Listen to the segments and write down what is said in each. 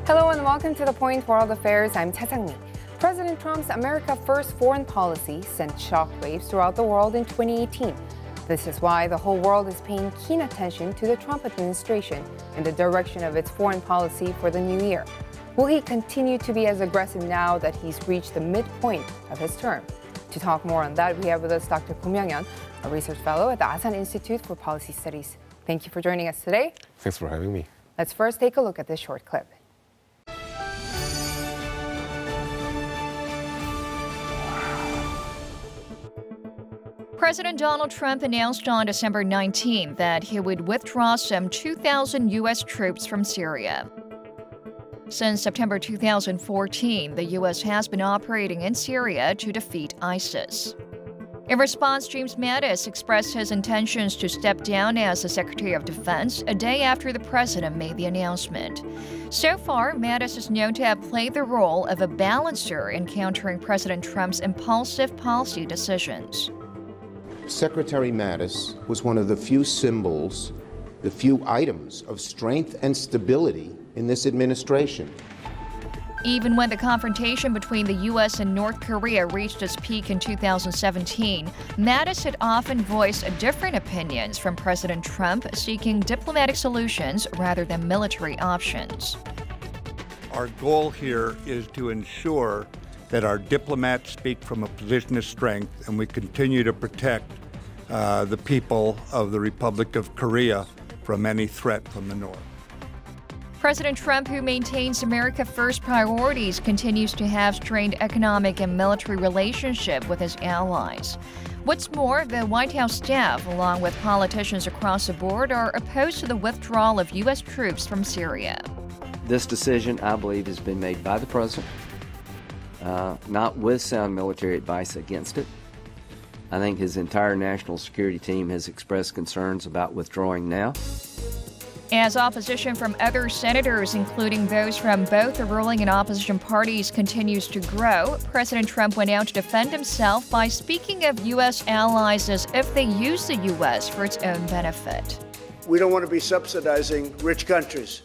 Hello and welcome to The Point World Affairs. I'm Cha-Sang-mi. President Trump's America First foreign policy sent shockwaves throughout the world in 2018. This is why the whole world is paying keen attention to the Trump administration and the direction of its foreign policy for the new year. Will he continue to be as aggressive now that he's reached the midpoint of his term? To talk more on that, we have with us Dr. Ko Myung-yeon, a research fellow at the Asan Institute for Policy Studies. Thank you for joining us today. Thanks for having me. Let's first take a look at this short clip. President Donald Trump announced on December 19 that he would withdraw some 2,000 U.S. troops from Syria. Since September 2014, the U.S. has been operating in Syria to defeat ISIS. In response, James Mattis expressed his intentions to step down as the Secretary of Defense a day after the president made the announcement. So far, Mattis is known to have played the role of a balancer in countering President Trump's impulsive policy decisions. Secretary Mattis was one of the few symbols, the few items of strength and stability in this administration. Even when the confrontation between the U.S. and North Korea reached its peak in 2017, Mattis had often voiced different opinions from President Trump, seeking diplomatic solutions rather than military options. Our goal here is to ensure that our diplomats speak from a position of strength and we continue to protect the people of the Republic of Korea from any threat from the North. President Trump, who maintains America First priorities, continues to have strained economic and military relationship with his allies. What's more, the White House staff, along with politicians across the board, are opposed to the withdrawal of U.S. troops from Syria. This decision, I believe, has been made by the president, not with sound military advice against it. I think his entire national security team has expressed concerns about withdrawing now. As opposition from other senators, including those from both the ruling and opposition parties, continues to grow, President Trump went out to defend himself by speaking of U.S. allies as if they use the U.S. for its own benefit. We don't want to be subsidizing rich countries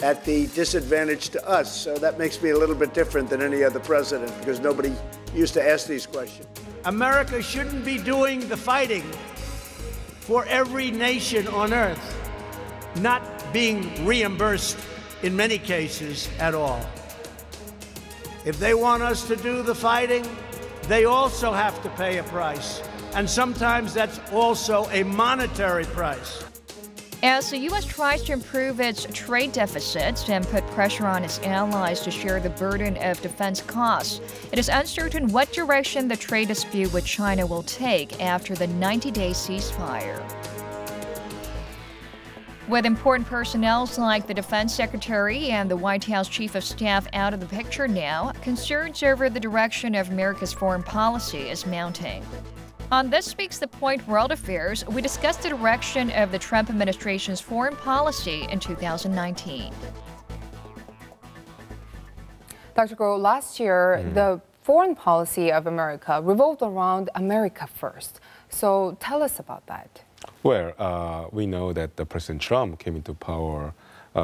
at the disadvantage to us, so that makes me a little bit different than any other president because nobody used to ask these questions. America shouldn't be doing the fighting for every nation on earth, not being reimbursed in many cases at all. If they want us to do the fighting, they also have to pay a price, and sometimes that's also a monetary price. As the U.S. tries to improve its trade deficits and put pressure on its allies to share the burden of defense costs, it is uncertain what direction the trade dispute with China will take after the 90-day ceasefire. With important personnel like the Defense Secretary and the White House Chief of Staff out of the picture now, concerns over the direction of America's foreign policy is mounting. On This Week's The Point World Affairs, we discuss the direction of the Trump administration's foreign policy in 2019. Dr. Ko, last year, the foreign policy of America revolved around America First. So tell us about that. Well, we know that President Trump came into power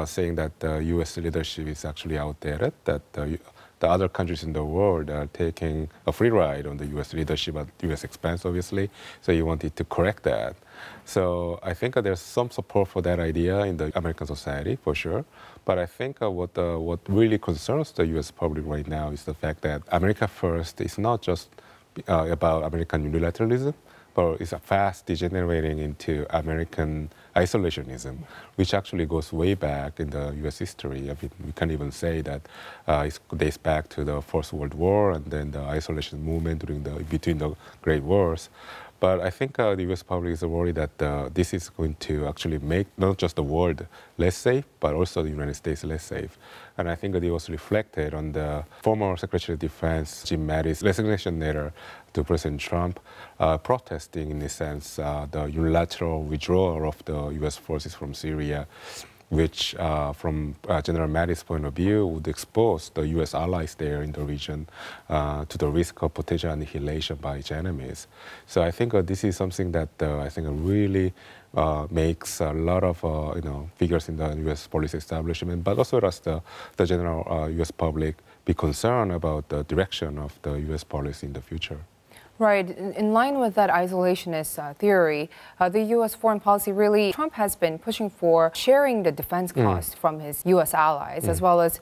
saying that the U.S. leadership is actually outdated, that the other countries in the world are taking a free ride on the U.S. leadership at U.S. expense, obviously. So he wanted to correct that. So I think there's some support for that idea in the American society, for sure. But I think what really concerns the U.S. public right now is the fact that America First is not just about American unilateralism, but it's fast degenerating into American isolationism, which actually goes way back in the U.S. history. I mean, we can even say that it dates back to the First World War and then the isolation movement between the Great Wars. But I think the U.S. public is worried that this is going to actually make not just the world less safe, but also the United States less safe. And I think that it was reflected on the former Secretary of Defense, Jim Mattis' resignation letter to President Trump, protesting, in a sense, the unilateral withdrawal of the U.S. forces from Syria. which from General Mattis' point of view would expose the U.S. allies there in the region to the risk of potential annihilation by its enemies. So I think this is something that I think really makes a lot of figures in the U.S. policy establishment, but also as the general U.S. public be concerned about the direction of the U.S. policy in the future. Right. In line with that isolationist theory, the U.S. foreign policy really, Trump has been pushing for sharing the defense costs from his U.S. allies, as well as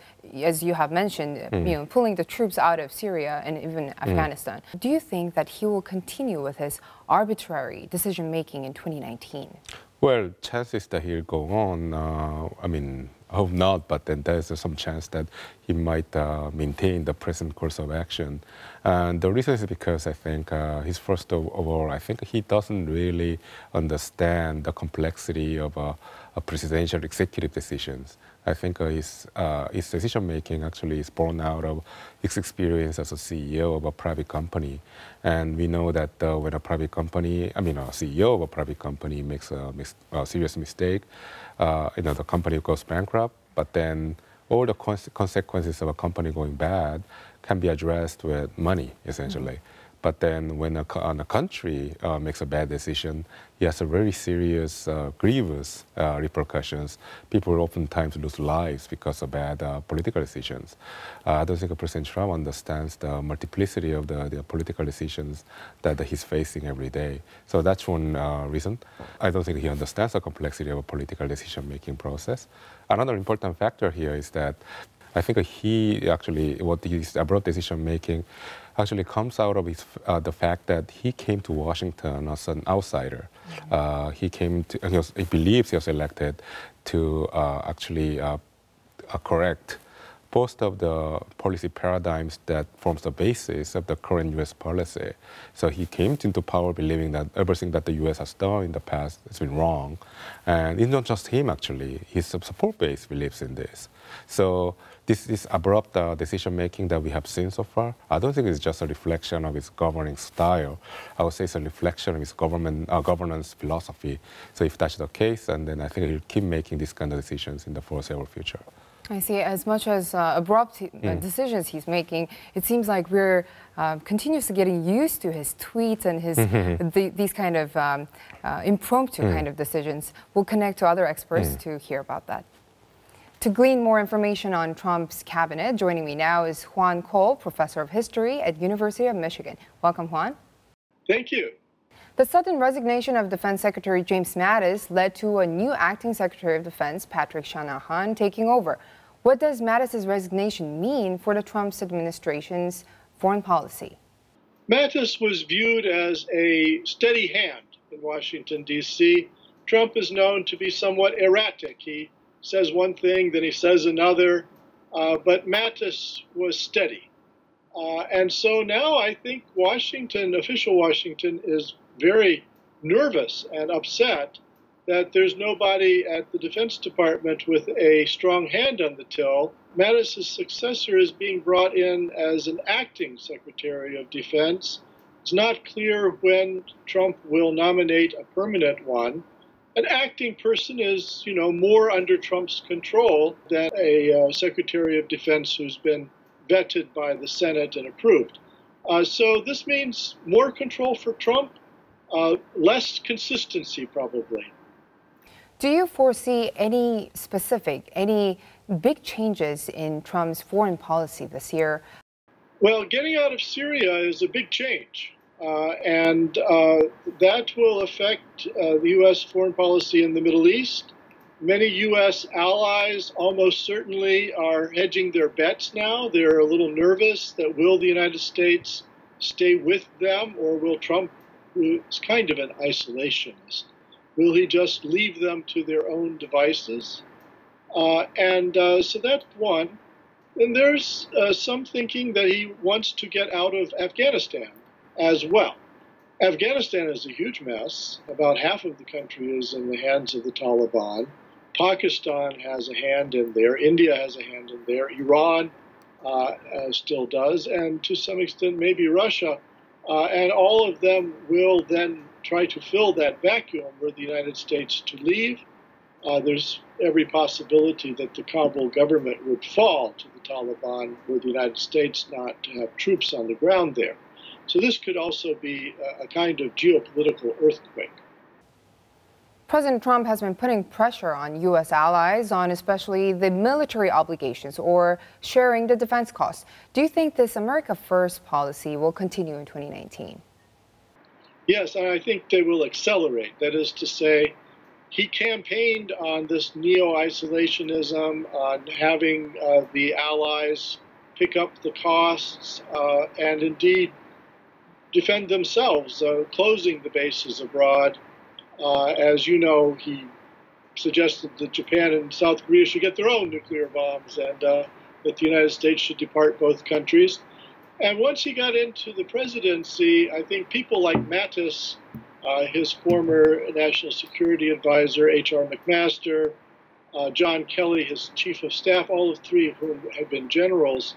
you have mentioned, pulling the troops out of Syria and even Afghanistan. Do you think that he will continue with his arbitrary decision-making in 2019? Well, chances that he'll go on, I hope not, but then there's some chance that he might maintain the present course of action. And the reason is because I think he's first of all, I think he doesn't really understand the complexity of presidential executive decisions. I think his decision-making actually is born out of his experience as a CEO of a private company. And we know that when a private company, a CEO of a private company makes a serious mistake, the company goes bankrupt, but then all the consequences of a company going bad can be addressed with money, essentially. But then when a country makes a bad decision, it has a very serious, grievous repercussions. People oftentimes lose lives because of bad political decisions. I don't think President Trump understands the multiplicity of the political decisions that he's facing every day. So that's one reason. I don't think he understands the complexity of a political decision-making process. Another important factor here is that I think what his abroad decision-making actually comes out of the fact that he came to Washington as an outsider. He believes he was elected to correct most of the policy paradigms that forms the basis of the current U.S. policy. So he came into power believing that everything that the U.S. has done in the past has been wrong. And it's not just him, actually. His support base believes in this. So this abrupt decision-making that we have seen so far, I don't think it's just a reflection of his governing style. I would say it's a reflection of his governance philosophy. So if that's the case, and then I think he'll keep making these kind of decisions in the foreseeable future. I see. As much as abrupt decisions he's making, it seems like we're continuously getting used to his tweets and his these kind of impromptu kind of decisions. We'll connect to other experts to hear about that. To glean more information on Trump's cabinet, joining me now is Juan Cole, professor of history at University of Michigan. Welcome, Juan. Thank you. The sudden resignation of Defense Secretary James Mattis led to a new acting Secretary of Defense, Patrick Shanahan, taking over. What does Mattis' resignation mean for the Trump administration's foreign policy? Mattis was viewed as a steady hand in Washington, D.C. Trump is known to be somewhat erratic. He says one thing, then he says another, but Mattis was steady. And so now I think official Washington, is very nervous and upset that there's nobody at the Defense Department with a strong hand on the till. Mattis' successor is being brought in as an acting Secretary of Defense. It's not clear when Trump will nominate a permanent one. An acting person is, more under Trump's control than a Secretary of Defense who's been vetted by the Senate and approved. So this means more control for Trump, less consistency probably. Do you foresee any big changes in Trump's foreign policy this year? Well, getting out of Syria is a big change. And that will affect the U.S. foreign policy in the Middle East. Many U.S. allies almost certainly are hedging their bets now. They're a little nervous that will the United States stay with them, or will Trump, who is kind of an isolationist, will he just leave them to their own devices? So that's one. And there's some thinking that he wants to get out of Afghanistan as well. Afghanistan is a huge mess. About half of the country is in the hands of the Taliban. Pakistan has a hand in there. India has a hand in there. Iran still does, and to some extent maybe Russia. And all of them will then try to fill that vacuum were the United States to leave. there's every possibility that the Kabul government would fall to the Taliban were the United States not to have troops on the ground there. So this could also be a kind of geopolitical earthquake. President Trump has been putting pressure on U.S. allies on especially the military obligations or sharing the defense costs. Do you think this America First policy will continue in 2019? Yes, and I think they will accelerate. That is to say, he campaigned on this neo-isolationism, on having the allies pick up the costs and indeed defend themselves, closing the bases abroad. As you know, he suggested that Japan and South Korea should get their own nuclear bombs and that the United States should depart both countries. And once he got into the presidency, I think people like Mattis, his former national security advisor, H.R. McMaster, John Kelly, his chief of staff, all of three of whom have been generals,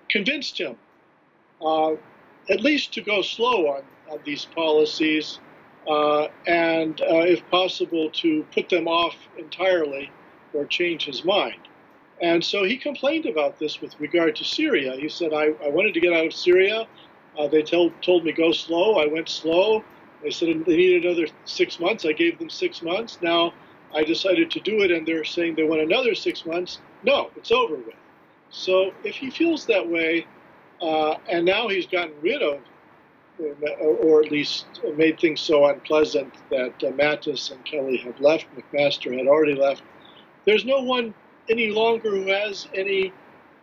convinced him at least to go slow on these policies and, if possible, to put them off entirely or change his mind. And so he complained about this with regard to Syria. He said, I wanted to get out of Syria. They told me go slow. I went slow. They said they needed another 6 months. I gave them 6 months. Now I decided to do it, and they're saying they want another 6 months. No, it's over with. So if he feels that way, and now he's gotten rid of, or at least made things so unpleasant that Mattis and Kelly have left, McMaster had already left, there's no one any longer who has any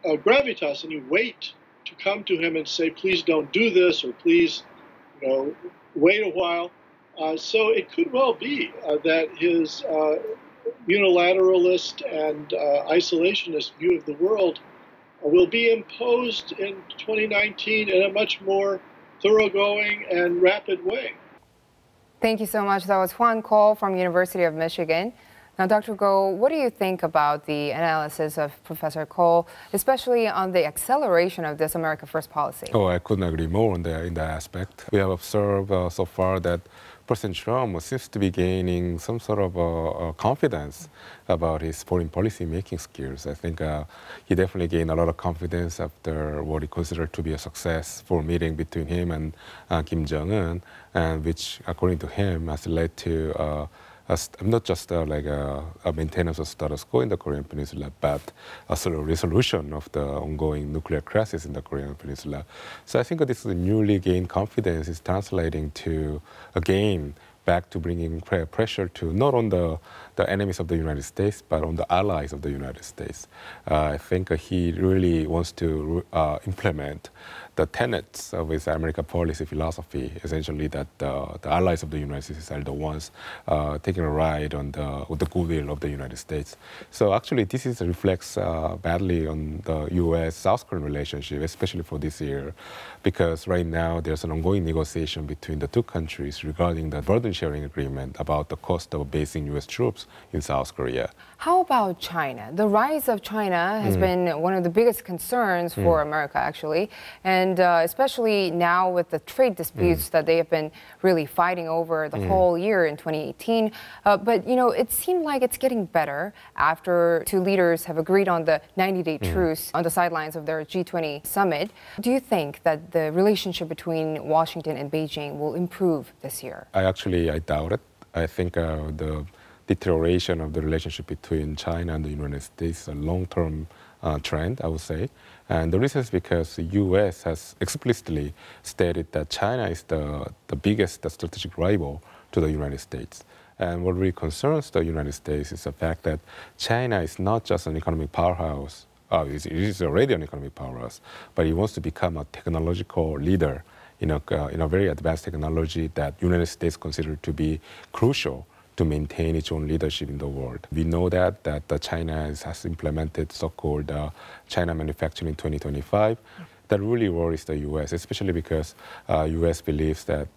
gravitas, any weight to come to him and say, please don't do this, or please, wait a while. So it could well be that his unilateralist and isolationist view of the world will be imposed in 2019 in a much more thoroughgoing and rapid way. Thank you so much. That was Juan Cole from University of Michigan. Now, Dr. Go, what do you think about the analysis of Professor Cole, especially on the acceleration of this America First policy? Oh, I couldn't agree more in that aspect. We have observed so far that President Trump seems to be gaining some sort of confidence about his foreign policy making skills. I think he definitely gained a lot of confidence after what he considered to be a successful meeting between him and Kim Jong-un, and which, according to him, has led to not just like a maintenance of status quo in the Korean Peninsula, but a sort of resolution of the ongoing nuclear crisis in the Korean Peninsula. So I think this newly gained confidence is translating to a gain back to bringing pressure to not on the enemies of the United States, but on the allies of the United States. I think he really wants to implement the tenets of his American policy philosophy, essentially that the allies of the United States are the ones taking a ride on the goodwill of the United States. So actually this reflects badly on the U.S.-South Korean relationship, especially for this year, because right now there's an ongoing negotiation between the two countries regarding the burden sharing agreement about the cost of basing U.S. troops in South Korea. How about China? The rise of China has been one of the biggest concerns for America, actually, and especially now with the trade disputes that they have been really fighting over the whole year in 2018. But, it seemed like it's getting better after two leaders have agreed on the 90-day truce on the sidelines of their G20 summit. Do you think that the relationship between Washington and Beijing will improve this year? I doubt it. I think the deterioration of the relationship between China and the United States is a long-term trend, I would say. And the reason is because the U.S. has explicitly stated that China is the biggest strategic rival to the United States. And what really concerns the United States is the fact that China is not just an economic powerhouse. It is already an economic powerhouse, but it wants to become a technological leader in a very advanced technology that the United States consider to be crucial to maintain its own leadership in the world. We know that China has implemented so-called China Manufacturing 2025. That really worries the U.S., especially because U.S. believes that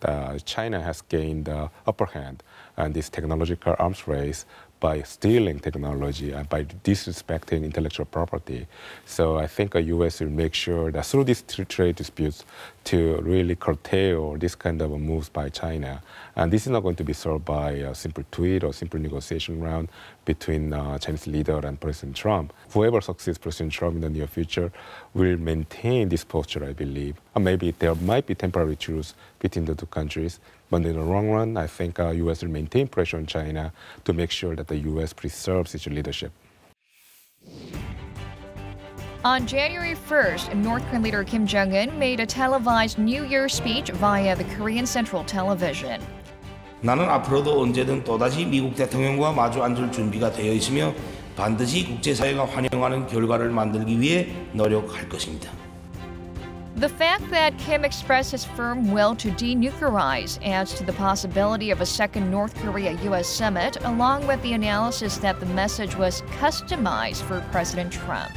China has gained the upper hand in this technological arms race by stealing technology and by disrespecting intellectual property. So I think the U.S. will make sure that through these trade disputes to really curtail this kind of moves by China. And this is not going to be solved by a simple tweet or simple negotiation round between Chinese leader and President Trump. Whoever succeeds President Trump in the near future will maintain this posture, I believe. And maybe there might be temporary truce between the two countries, but in the long run, I think the U.S. will maintain pressure on China to make sure that the U.S. preserves its leadership. On January 1st, North Korean leader Kim Jong-un made a televised New Year speech via the Korean Central Television. 나는 앞으로도 언제든 또다시 미국 대통령과 마주 앉을 준비가 되어 있으며 반드시 국제사회가 환영하는 결과를 만들기 위해 노력할 것입니다. The fact that Kim expressed his firm will to denuclearize adds to the possibility of a second North Korea-U.S. summit, along with the analysis that the message was customized for President Trump.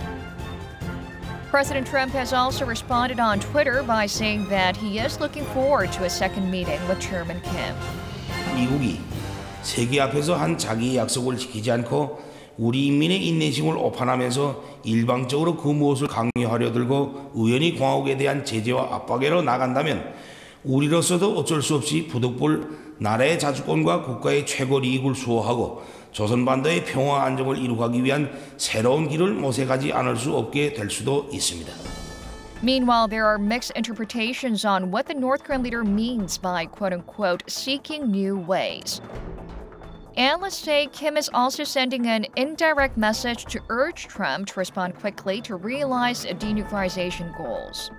President Trump has also responded on Twitter by saying that he is looking forward to a second meeting with Chairman Kim. 미국이 세계 앞에서 한 자기의 약속을 지키지 않고 우리 인민의 인내심을 오판하면서 일방적으로 그 무엇을 강요하려 들고 우연히 공화국에 대한 제재와 압박으로 나간다면 우리로서도 어쩔 수 없이 부득불 나라의 자주권과 국가의 최고 이익을 수호하고 조선반도의 평화 안정을 이루기 위한 새로운 길을 모색하지 않을 수 없게 될 수도 있습니다. Meanwhile, there are mixed interpretations on what the North Korean leader means by quote-unquote seeking new ways. Analysts say Kim is also sending an indirect message to urge Trump to respond quickly to realize denuclearization goals.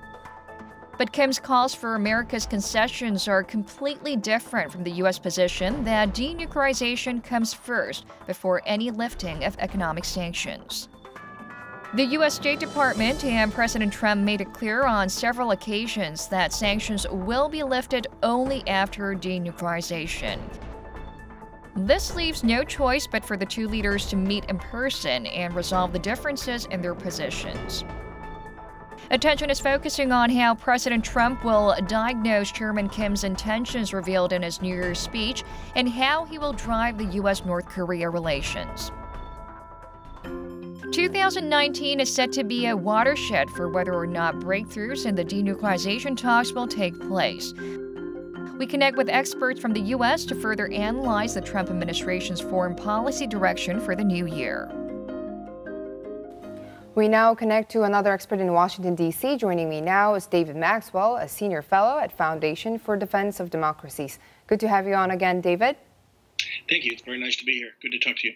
But Kim's calls for America's concessions are completely different from the U.S. position that denuclearization comes first before any lifting of economic sanctions. The U.S. State Department and President Trump made it clear on several occasions that sanctions will be lifted only after denuclearization. This leaves no choice but for the two leaders to meet in person and resolve the differences in their positions. Attention is focusing on how President Trump will diagnose Chairman Kim's intentions revealed in his New Year's speech and how he will drive the U.S.-North Korea relations. 2019 is set to be a watershed for whether or not breakthroughs in the denuclearization talks will take place. We connect with experts from the U.S. to further analyze the Trump administration's foreign policy direction for the new year. We now connect to another expert in Washington, D.C. Joining me now is David Maxwell, a senior fellow at Foundation for Defense of Democracies. Good to have you on again, David. Thank you. It's very nice to be here. Good to talk to you.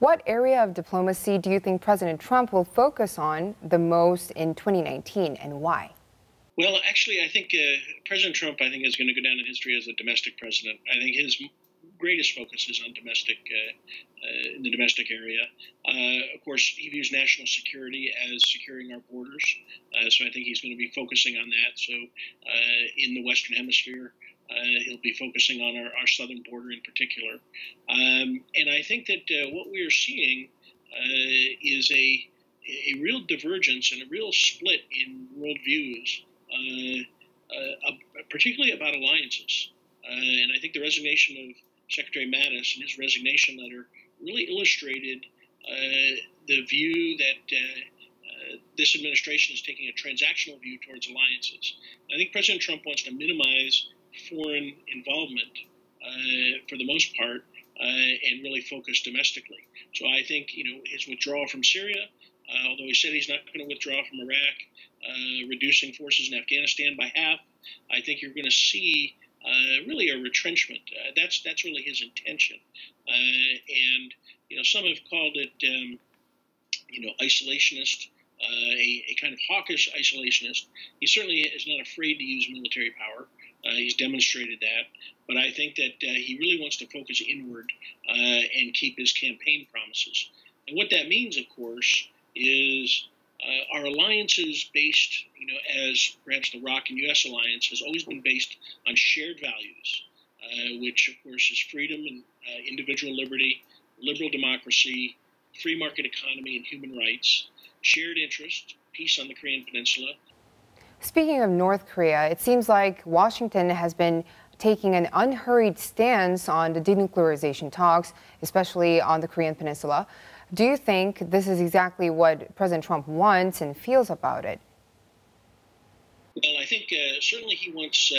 What area of diplomacy do you think President Trump will focus on the most in 2019, and why? Well, actually, I think President Trump, is going to go down in history as a domestic president. I think his greatest focus is on in the domestic area. Of course, he views national security as securing our borders. So I think he's going to be focusing on that. So in the Western Hemisphere, he'll be focusing on our southern border in particular. And I think that what we are seeing is a real divergence and a real split in worldviews, particularly about alliances. And I think the resignation of Secretary Mattis and his resignation letter really illustrated the view that this administration is taking a transactional view towards alliances. I think President Trump wants to minimize foreign involvement for the most part and really focus domestically. So I think, his withdrawal from Syria, although he said he's not going to withdraw from Iraq, reducing forces in Afghanistan by half, I think you're going to see really a retrenchment. That's really his intention. And some have called it, isolationist, a kind of hawkish isolationist. He certainly is not afraid to use military power. He's demonstrated that. But I think that he really wants to focus inward and keep his campaign promises. And what that means, of course, is our alliances based, as perhaps the ROC and U.S. alliance has always been based on shared values, which, of course, is freedom and individual liberty, liberal democracy, free market economy and human rights, shared interest, peace on the Korean Peninsula. Speaking of North Korea, it seems like Washington has been taking an unhurried stance on the denuclearization talks, especially on the Korean Peninsula. Do you think this is exactly what President Trump wants and feels about it? Well, I think certainly he wants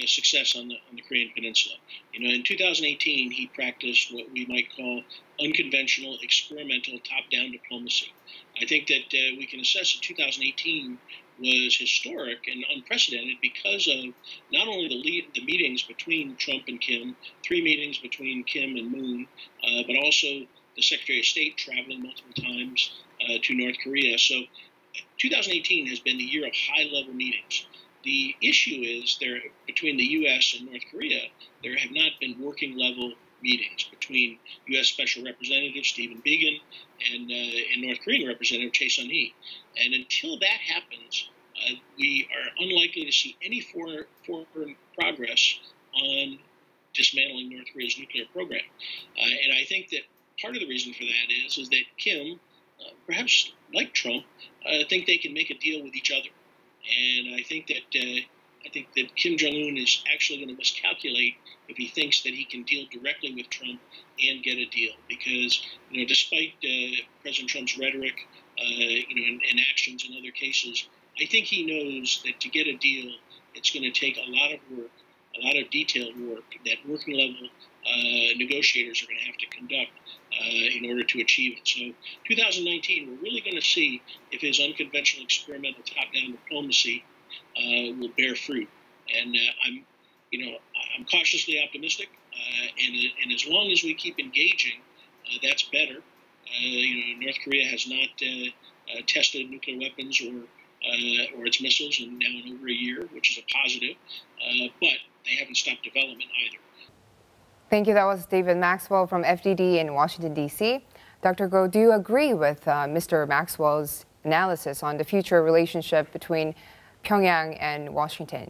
success on the Korean Peninsula. In 2018, he practiced what we might call unconventional, experimental, top-down diplomacy. I think that we can assess that 2018 was historic and unprecedented because of not only the meetings between Trump and Kim, 3 meetings between Kim and Moon, but also the Secretary of State traveling multiple times to North Korea. So 2018 has been the year of high-level meetings. The issue is between the U.S. and North Korea, there have not been working-level meetings between U.S. Special Representative Stephen Biegun and North Korean Representative Chae Sun-hee. And until that happens, we are unlikely to see any foreign progress on dismantling North Korea's nuclear program. And I think that part of the reason for that is that Kim, perhaps like Trump, think they can make a deal with each other. And I think that Kim Jong-un is actually going to miscalculate if he thinks that he can deal directly with Trump and get a deal. Because despite President Trump's rhetoric, and actions in other cases, I think he knows that to get a deal, it's going to take a lot of work, a lot of detailed work that working level negotiators are going to have to conduct in order to achieve it. So 2019, we're really going to see if his unconventional experimental top-down diplomacy will bear fruit. And I'm cautiously optimistic. And as long as we keep engaging, that's better. North Korea has not tested nuclear weapons or its missiles in over a year, which is a positive. But they haven't stopped development either. Thank you. That was David Maxwell from FDD in Washington, D.C. Dr. Go, do you agree with Mr. Maxwell's analysis on the future relationship between Pyongyang and Washington?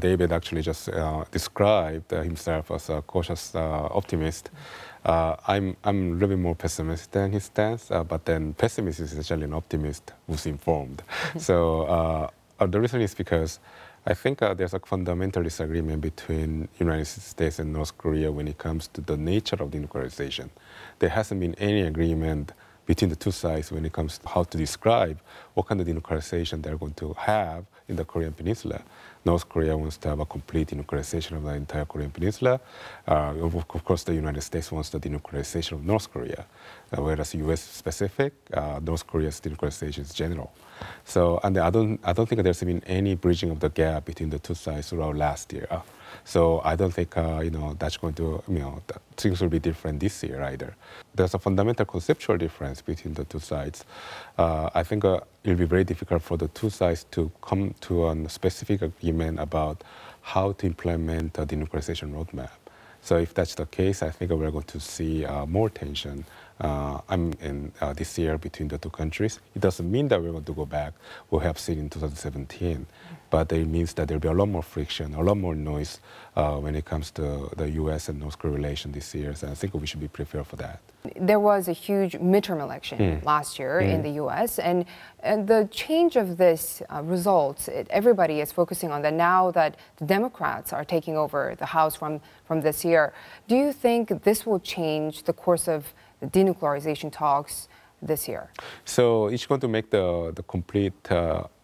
David actually just described himself as a cautious optimist. I'm a little bit more pessimistic than his stance, but then pessimist is essentially an optimist who's informed. So the reason is because I think there's a fundamental disagreement between United States and North Korea when it comes to the nature of denuclearization. There hasn't been any agreement between the two sides when it comes to how to describe what kind of denuclearization they're going to have in the Korean Peninsula. North Korea wants to have a complete denuclearization of the entire Korean Peninsula. Of course, the United States wants the denuclearization of North Korea, whereas U.S. specific, North Korea's denuclearization is general. So, and I don't think there's been any bridging of the gap between the two sides throughout last year. So I don't think that's going to things will be different this year either. There's a fundamental conceptual difference between the two sides. I think it'll be very difficult for the two sides to come to a specific agreement about how to implement the denuclearization roadmap. So if that's the case, I think we're going to see more tension this year between the two countries. It doesn't mean that we're going to go back what we have seen in 2017, but it means that there'll be a lot more friction, a lot more noise when it comes to the U.S. and North Korea relation this year. So I think we should be prepared for that. There was a huge midterm election last year in the U.S., and the change of this results, everybody is focusing on that now that the Democrats are taking over the House from this year. Do you think this will change the course of the denuclearization talks this year? So it's going to make the complete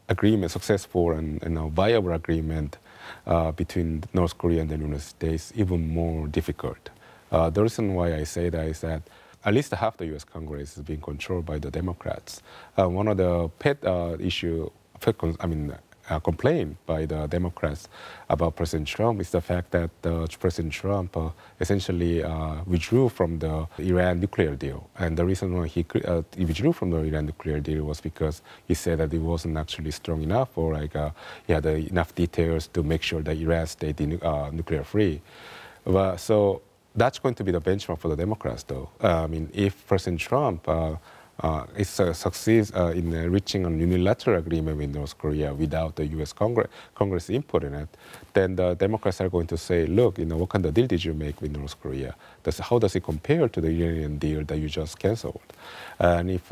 agreement, successful and viable agreement between North Korea and the United States even more difficult. The reason why I say that is that at least half the U.S. Congress is being controlled by the Democrats. One of the complaint by the Democrats about President Trump is the fact that President Trump essentially withdrew from the Iran nuclear deal. And the reason why he withdrew from the Iran nuclear deal was because he said that it wasn't actually strong enough, or he had enough details to make sure that Iran stayed nuclear free. So that's going to be the benchmark for the Democrats, though. If President Trump succeeds in reaching a unilateral agreement with North Korea without the U.S. Congress input in it, then the Democrats are going to say, look, what kind of deal did you make with North Korea? How does it compare to the Iranian deal that you just canceled? And if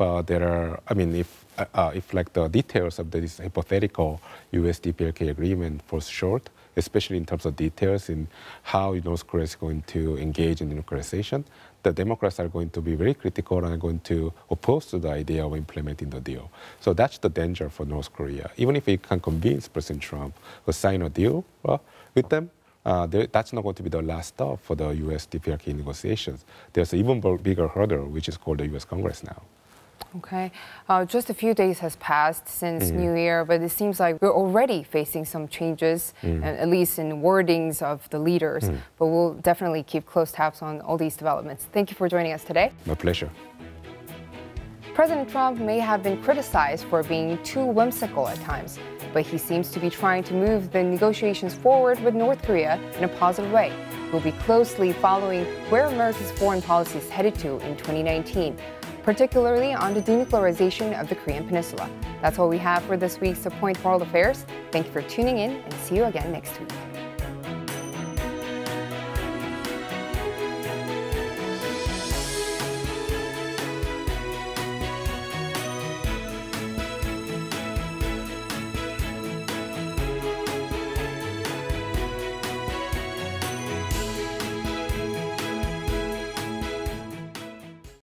if like the details of this hypothetical U.S. DPRK agreement falls short, especially in terms of details in how North Korea is going to engage in denuclearization, the Democrats are going to be very critical and are going to oppose to the idea of implementing the deal. So that's the danger for North Korea. Even if it can convince President Trump to sign a deal with them, that's not going to be the last stop for the U.S. DPRK negotiations. There's an even bigger hurdle, which is called the U.S. Congress now. Okay. Just a few days has passed since New Year, but it seems like we're already facing some changes, at least in wordings of the leaders. But we'll definitely keep close tabs on all these developments. Thank you for joining us today. My pleasure. President Trump may have been criticized for being too whimsical at times, but he seems to be trying to move the negotiations forward with North Korea in a positive way. We'll be closely following where America's foreign policy is headed to in 2019. Particularly on the denuclearization of the Korean Peninsula. That's all we have for this week's A Point World Affairs. Thank you for tuning in and see you again next week.